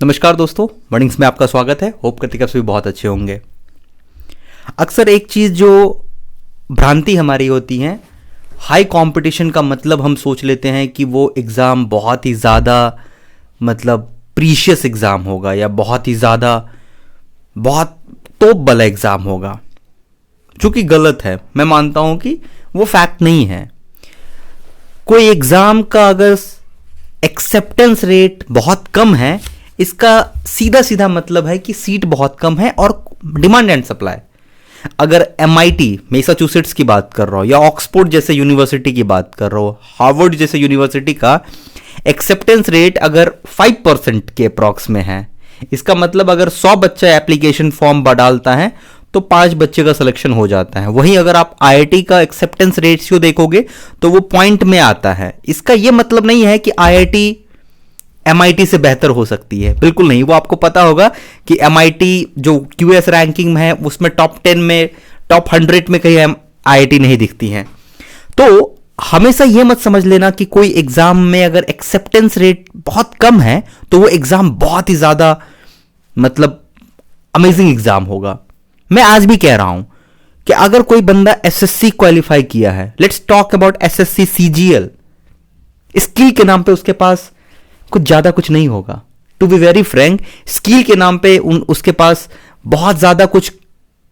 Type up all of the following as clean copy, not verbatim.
नमस्कार दोस्तों, मॉर्निंग्स में आपका स्वागत है। होप करते कि आप सभी बहुत अच्छे होंगे। अक्सर एक चीज़ जो भ्रांति हमारी होती है, हाई कंपटीशन का मतलब हम सोच लेते हैं कि वो एग्ज़ाम बहुत ही ज़्यादा प्रीशियस एग्ज़ाम होगा या बहुत ही ज़्यादा बहुत तोप वाला एग्ज़ाम होगा, जो कि गलत है। मैं मानता हूँ कि वो फैक्ट नहीं है। कोई एग्ज़ाम का अगर एक्सेप्टेंस रेट बहुत कम है, इसका सीधा सीधा मतलब है कि सीट बहुत कम है और डिमांड एंड सप्लाई। अगर MIT मैसाचुसेट्स की बात कर रहा हो या ऑक्सफोर्ड जैसे यूनिवर्सिटी की बात कर रहा हो, हार्वर्ड जैसे यूनिवर्सिटी का एक्सेप्टेंस रेट अगर 5% के अप्रॉक्स में है, इसका मतलब अगर 100 बच्चा एप्लीकेशन फॉर्म डालता है तो 5 बच्चे का सिलेक्शन हो जाता है। वहीं अगर आप IIT का एक्सेप्टेंस रेशियो देखोगे तो वो पॉइंट में आता है। इसका ये मतलब नहीं है कि IIT MIT से बेहतर हो सकती है, बिल्कुल नहीं। वो आपको पता होगा कि MIT जो QS रैंकिंग में है उसमें टॉप 10 में, टॉप 100 में कहीं IIT नहीं दिखती है। तो हमेशा ये मत समझ लेना कि कोई एग्जाम में अगर एक्सेप्टेंस रेट बहुत कम है तो वो एग्जाम बहुत ही ज्यादा अमेजिंग एग्जाम होगा। मैं आज भी कह रहा हूं कि अगर कोई बंदा SSC क्वालिफाई किया है, let's talk about SSC CGL, skill के नाम पे उसके पास कुछ ज्यादा कुछ नहीं होगा। To be very frank, skill के नाम पे उसके पास बहुत ज्यादा कुछ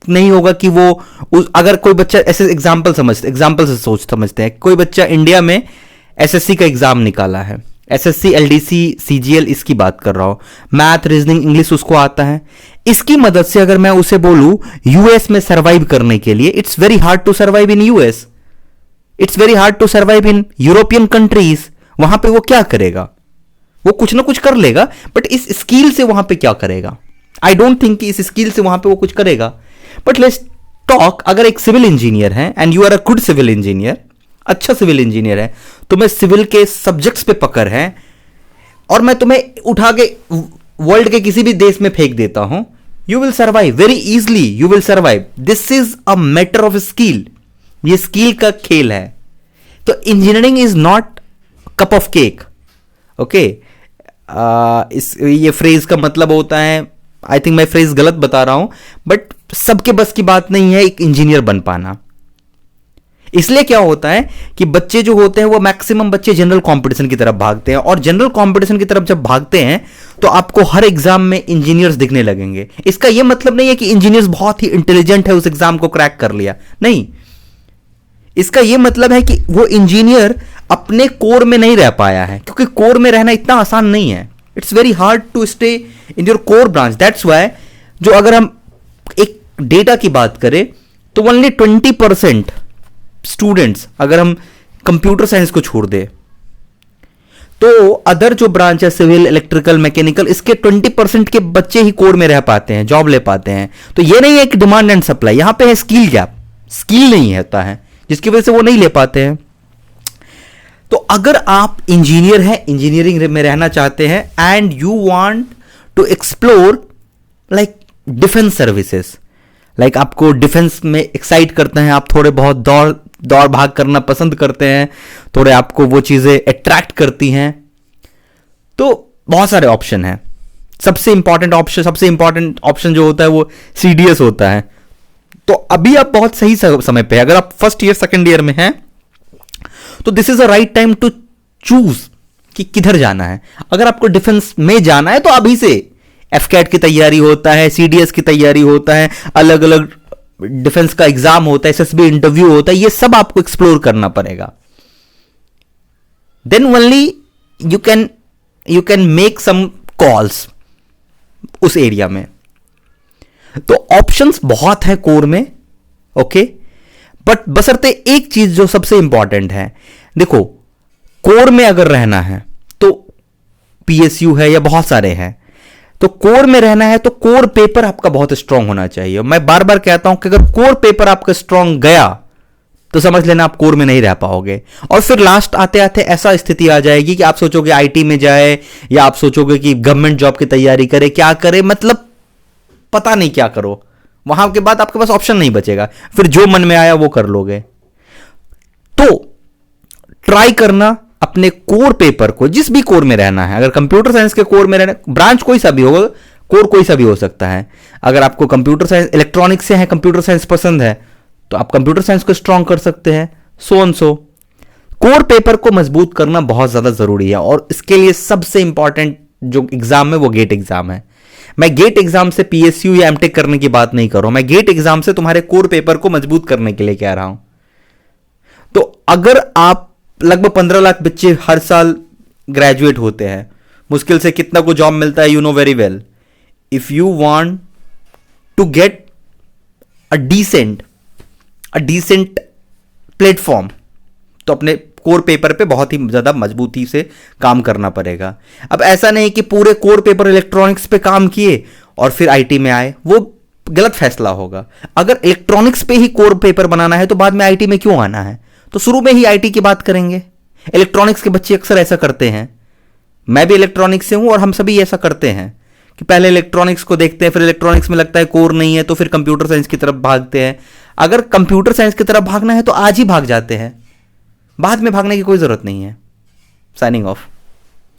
नहीं होगा कि वो अगर कोई बच्चा ऐसे एग्जाम्पल से समझते हैं, कोई बच्चा इंडिया में SSC का एग्जाम निकाला है, SSC LDC CGL इसकी बात कर रहा हूं, मैथ रीजनिंग इंग्लिश उसको आता है। इसकी मदद से अगर मैं उसे बोलूं US में सर्वाइव करने के लिए, it's very hard to survive in US, it's very hard to survive in European countries. वहां पे वो क्या करेगा? वो कुछ ना कुछ कर लेगा, बट इस स्किल से वहां पे क्या करेगा? आई डोंट थिंक कि इस स्किल से वहां पे वो कुछ करेगा। बट लेट्स टॉक, अगर एक सिविल इंजीनियर है and you are a good civil engineer, अच्छा सिविल इंजीनियर है, तुम्हें सिविल के सब्जेक्ट्स पे पकड़ है और मैं तुम्हें उठा के वर्ल्ड के किसी भी देश में फेंक देता हूं, you will survive very easily, you will survive. This is a matter of skill, ये स्किल का खेल है। तो engineering is not cup of cake, okay. ये फ्रेज का मतलब होता है, आई थिंक मैं फ्रेज गलत बता रहा हूं, बट सबके बस की बात नहीं है एक इंजीनियर बन पाना। इसलिए क्या होता है कि बच्चे जो होते हैं वो मैक्सिमम बच्चे जनरल कंपटीशन की तरफ भागते हैं, और जनरल कंपटीशन की तरफ जब भागते हैं तो आपको हर एग्जाम में इंजीनियर्स दिखने लगेंगे। इसका यह मतलब नहीं है कि इंजीनियर्स बहुत ही इंटेलिजेंट है, उस एग्जाम को क्रैक कर लिया, नहीं। इसका यह मतलब है कि वो इंजीनियर अपने कोर में नहीं रह पाया है, क्योंकि कोर में रहना इतना आसान नहीं है। It's very hard to stay in your core branch. That's why जो अगर हम एक डेटा की बात करें तो ओनली 20% स्टूडेंट्स, अगर हम कंप्यूटर साइंस को छोड़ दे तो अदर जो ब्रांच है सिविल, इलेक्ट्रिकल, मैकेनिकल, इसके 20% के बच्चे ही कोर में रह पाते हैं, जॉब ले पाते हैं। तो ये नहीं है कि डिमांड एंड सप्लाई, यहां पे है स्किल गैप, स्किल नहीं होता है जिसकी वजह से वो नहीं ले पाते हैं। तो अगर आप इंजीनियर हैं, इंजीनियरिंग में रहना चाहते हैं and you want to explore like defence services, like आपको डिफेंस में एक्साइट करते हैं, आप थोड़े बहुत दौड़ भाग करना पसंद करते हैं, थोड़े आपको वो चीजें अट्रैक्ट करती हैं, तो बहुत सारे ऑप्शन हैं। सबसे इंपॉर्टेंट ऑप्शन जो होता है वो CDS होता है। तो अभी आप बहुत सही समय पे, अगर आप फर्स्ट ईयर सेकेंड ईयर में हैं तो this is a right time to choose कि किधर जाना है। अगर आपको डिफेंस में जाना है तो अभी से FCAT की तैयारी होता है, CDS की तैयारी होता है, अलग अलग डिफेंस का एग्जाम होता है, SSB इंटरव्यू होता है, ये सब आपको एक्सप्लोर करना पड़ेगा। Then only you can make some calls उस एरिया में। तो ऑप्शंस बहुत है कोर में, ओके। बट बशर्ते एक चीज जो सबसे इंपॉर्टेंट है, देखो कोर में अगर रहना है तो PSU है या बहुत सारे हैं, तो कोर में रहना है तो कोर पेपर आपका बहुत स्ट्रांग होना चाहिए। मैं बार बार कहता हूं कि अगर कोर पेपर आपका स्ट्रांग गया तो समझ लेना आप कोर में नहीं रह पाओगे, और फिर लास्ट आते आते ऐसा स्थिति आ जाएगी कि आप सोचोगे IT में जाए या आप सोचोगे कि गवर्नमेंट जॉब की तैयारी करे, क्या करे, पता नहीं क्या करो। वहां के बाद आपके पास ऑप्शन नहीं बचेगा, फिर जो मन में आया वो कर लोगे। तो ट्राई करना अपने कोर पेपर को, जिस भी कोर में रहना है, अगर कंप्यूटर साइंस के कोर में रहना, ब्रांच कोई सा भी होगा, कोर कोई सा भी हो सकता है। अगर आपको कंप्यूटर साइंस, इलेक्ट्रॉनिक्स से है, कंप्यूटर साइंस पसंद है, तो आप कंप्यूटर साइंस को स्ट्रांग कर सकते हैं, so and so. Core paper को मजबूत करना बहुत ज्यादा जरूरी है, और इसके लिए सबसे इंपॉर्टेंट जो एग्जाम है वो गेट एग्जाम है। मैं गेट एग्जाम से पीएसयू या एमटेक करने की बात नहीं कर रहा हूं, मैं गेट एग्जाम से तुम्हारे कोर पेपर को मजबूत करने के लिए कह रहा हूं। तो अगर आप, लगभग 15 लाख बच्चे हर साल ग्रेजुएट होते हैं, मुश्किल से कितना को जॉब मिलता है, you know very well. If you want to get a decent platform, तो अपने कोर पेपर पे बहुत ही ज्यादा मजबूती से काम करना पड़ेगा। अब ऐसा नहीं कि पूरे कोर पेपर इलेक्ट्रॉनिक्स पे काम किए और फिर आईटी में आए, वो गलत फैसला होगा। अगर इलेक्ट्रॉनिक्स पे ही कोर पेपर बनाना है तो बाद में आईटी में क्यों आना है, तो शुरू में ही आईटी की बात करेंगे। इलेक्ट्रॉनिक्स के बच्चे अक्सर ऐसा करते हैं, मैं भी इलेक्ट्रॉनिक्स से हूं और हम सभी ऐसा करते हैं कि पहले इलेक्ट्रॉनिक्स को देखते हैं, फिर इलेक्ट्रॉनिक्स में लगता है कोर नहीं है, तो फिर कंप्यूटर साइंस की तरफ भागते हैं। अगर कंप्यूटर साइंस की तरफ भागना है तो आज ही भाग जाते हैं, बाद में भागने की कोई जरूरत नहीं है। Signing off.